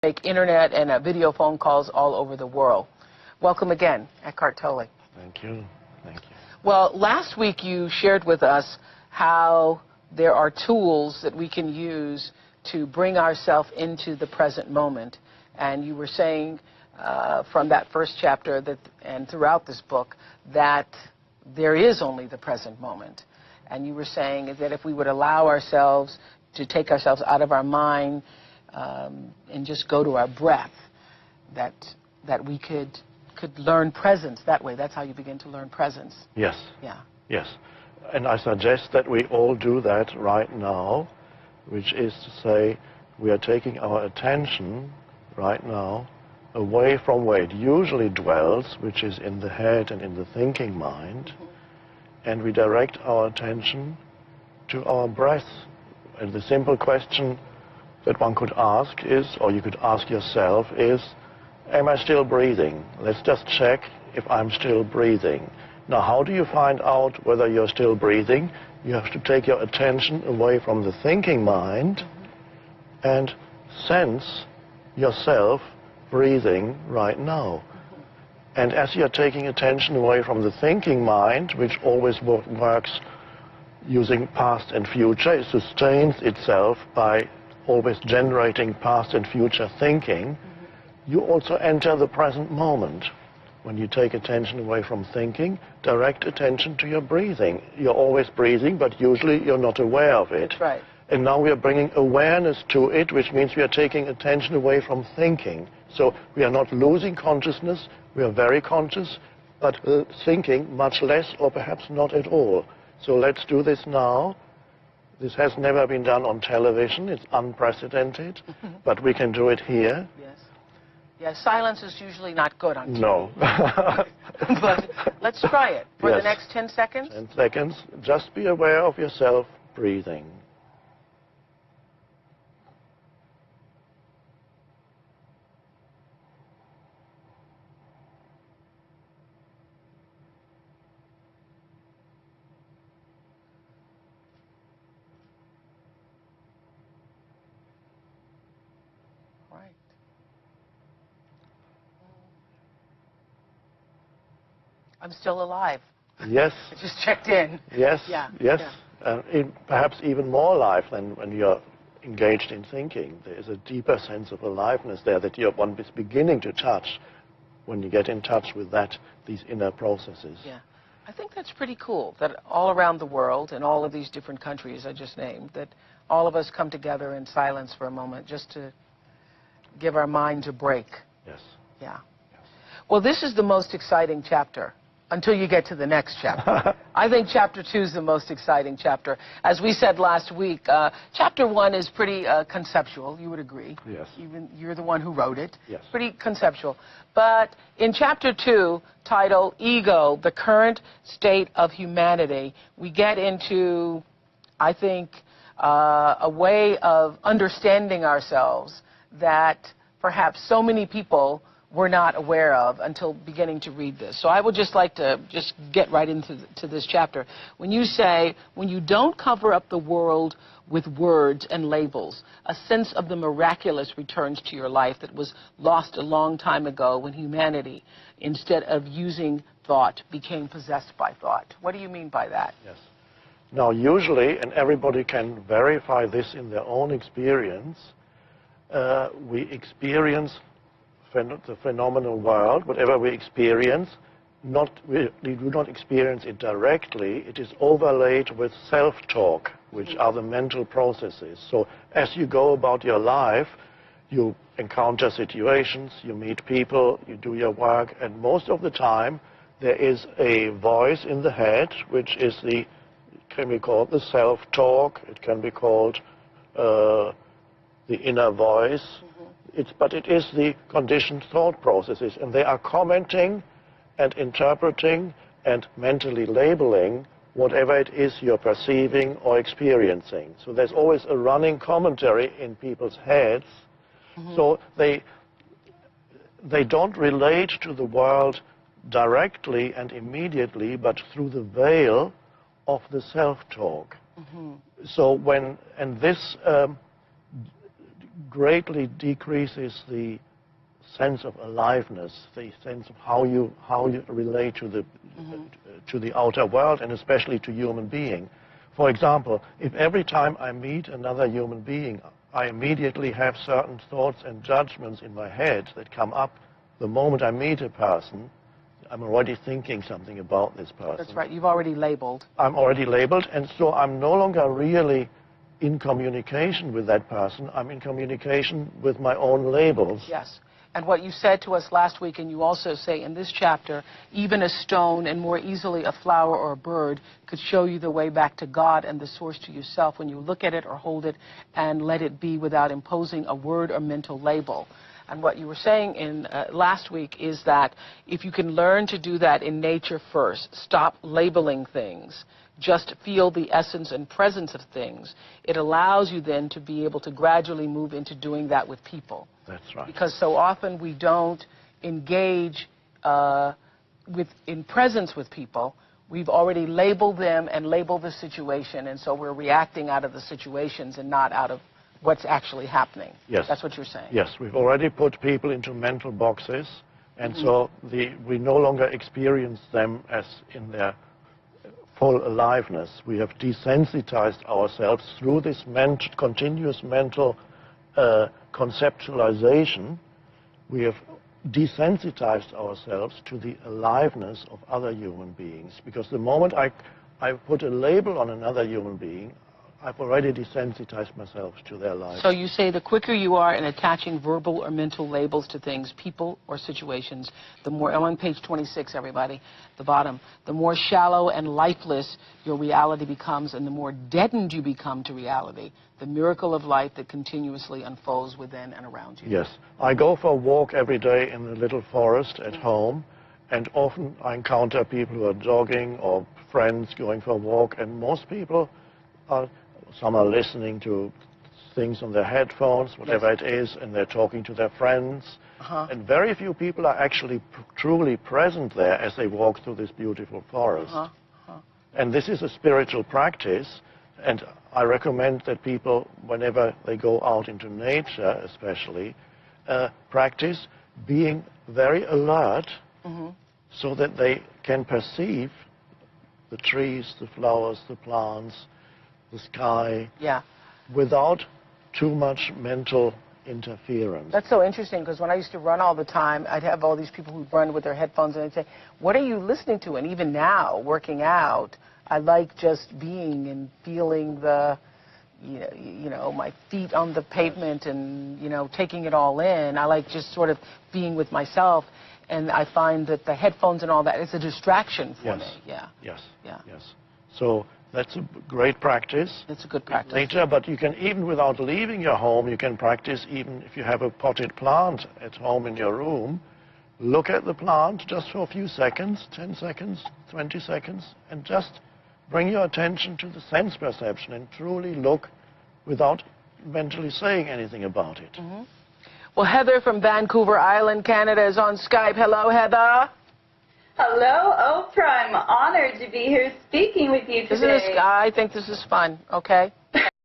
make internet and video phone calls all over the world. Welcome again, Eckhart Tolle. Thank you. Thank you. Well, last week you shared with us how there are tools that we can use to bring ourselves into the present moment. And you were saying from that first chapter that, and throughout this book, that there is only the present moment. And you were saying that if we would allow ourselves to take ourselves out of our mind and just go to our breath, that we could learn presence that way. That's how you begin to learn presence. Yes. Yeah. Yes. And I suggest that we all do that right now, which is to say we are taking our attention right now away from where it usually dwells, which is in the head and in the thinking mind, and we direct our attention to our breath. And the simple question that one could ask is, or you could ask yourself is, am I still breathing? Let's just check if I'm still breathing. Now, how do you find out whether you're still breathing? You have to take your attention away from the thinking mind and sense yourself breathing right now. And as you're taking attention away from the thinking mind, which always works using past and future, it sustains itself by always generating past and future thinking, you also enter the present moment. When you take attention away from thinking, direct attention to your breathing. You're always breathing, but usually you're not aware of it. That's right. And now we are bringing awareness to it, which means we are taking attention away from thinking. So we are not losing consciousness, we are very conscious, but thinking much less or perhaps not at all. So let's do this now. This has never been done on television, it's unprecedented, but we can do it here. Yes. Yeah, silence is usually not good on TV. No. But let's try it for Yes. the next 10 seconds. 10 seconds. Just be aware of yourself breathing. Right. I'm still alive. Yes. I just checked in. Yes. Yeah. Yes. Yeah. Perhaps even more alive than when you're engaged in thinking. There is a deeper sense of aliveness there that one is beginning to touch when you get in touch with these inner processes. Yeah. I think that's pretty cool that all around the world, in all of these different countries I just named, that all of us come together in silence for a moment just to give our minds a break. Yes. Yeah. Well, this is the most exciting chapter until you get to the next chapter. I think chapter 2 is the most exciting chapter. As we said last week, chapter 1 is pretty conceptual. You would agree. Yes. Even you're the one who wrote it. Yes. Pretty conceptual. But in chapter 2, titled Ego, the Current State of Humanity, we get into, I think, a way of understanding ourselves that perhaps so many people were not aware of until beginning to read this. So I would just like to just get right into this chapter. When you say, when you don't cover up the world with words and labels, a sense of the miraculous returns to your life that was lost a long time ago when humanity, instead of using thought, became possessed by thought. What do you mean by that? Yes. Now, usually, and everybody can verify this in their own experience, we experience the phenomenal world, whatever we experience, we do not experience it directly. It is overlaid with self-talk, which are the mental processes. So as you go about your life, you encounter situations, you meet people, you do your work, and most of the time there is a voice in the head, which is can be called the self-talk, it can be called the inner voice. But it is the conditioned thought processes, and they are commenting and interpreting and mentally labeling whatever it is you're perceiving or experiencing. So there's always a running commentary in people's heads. So they don't relate to the world directly and immediately, but through the veil of the self-talk. So this greatly decreases the sense of aliveness, the sense of how you relate to the outer world, and especially to human being. For example, if every time I meet another human being, I immediately have certain thoughts and judgments in my head that come up the moment I meet a person, I'm already thinking something about this person. That's right. You've already labeled. I'm already labeled, and so I'm no longer really in communication with that person. I'm in communication with my own labels. Yes. And what you said to us last week, and you also say in this chapter, even a stone and more easily a flower or a bird could show you the way back to God and the source to yourself when you look at it or hold it and let it be without imposing a word or mental label. And what you were saying in last week is that if you can learn to do that in nature first, stop labeling things, just feel the essence and presence of things, it allows you then to be able to gradually move into doing that with people. That's right. Because so often we don't engage in presence with people. We've already labeled them and labeled the situation, and so we're reacting out of the situations and not out of what's actually happening. Yes. That's what you're saying. Yes, we've already put people into mental boxes, and so we no longer experience them as in their full aliveness. We have desensitized ourselves through this continuous mental conceptualization. We have desensitized ourselves to the aliveness of other human beings, because the moment I put a label on another human being, I've already desensitized myself to their life. So you say the quicker you are in attaching verbal or mental labels to things, people or situations, the more, I'm on page 26, everybody, the bottom, the more shallow and lifeless your reality becomes, and the more deadened you become to reality, the miracle of life that continuously unfolds within and around you. Yes. I go for a walk every day in the little forest at home, and often I encounter people who are jogging or friends going for a walk, and most people are, some are listening to things on their headphones, whatever it is, and they're talking to their friends. And very few people are actually truly present there as they walk through this beautiful forest. And this is a spiritual practice, and I recommend that people, whenever they go out into nature especially, practice being very alert so that they can perceive the trees, the flowers, the plants, the sky, without too much mental interference. That's so interesting, because when I used to run all the time, I'd have all these people who run with their headphones, and I'd say, what are you listening to? And even now, working out, I like just being and feeling the, you know, my feet on the pavement and, you know, taking it all in. I like just sort of being with myself, and I find that the headphones and all that is a distraction for me. Yes. So that's a great practice. It's a good practice. Nature, but you can, even without leaving your home, you can practice even if you have a potted plant at home in your room. Look at the plant just for a few seconds, 10 seconds, 20 seconds, and just bring your attention to the sense perception and truly look without mentally saying anything about it. Well, Heather from Vancouver Island, Canada, is on Skype. Hello, Heather. Hello, Oprah. I'm honored to be here speaking with you today. I think this is fun, okay?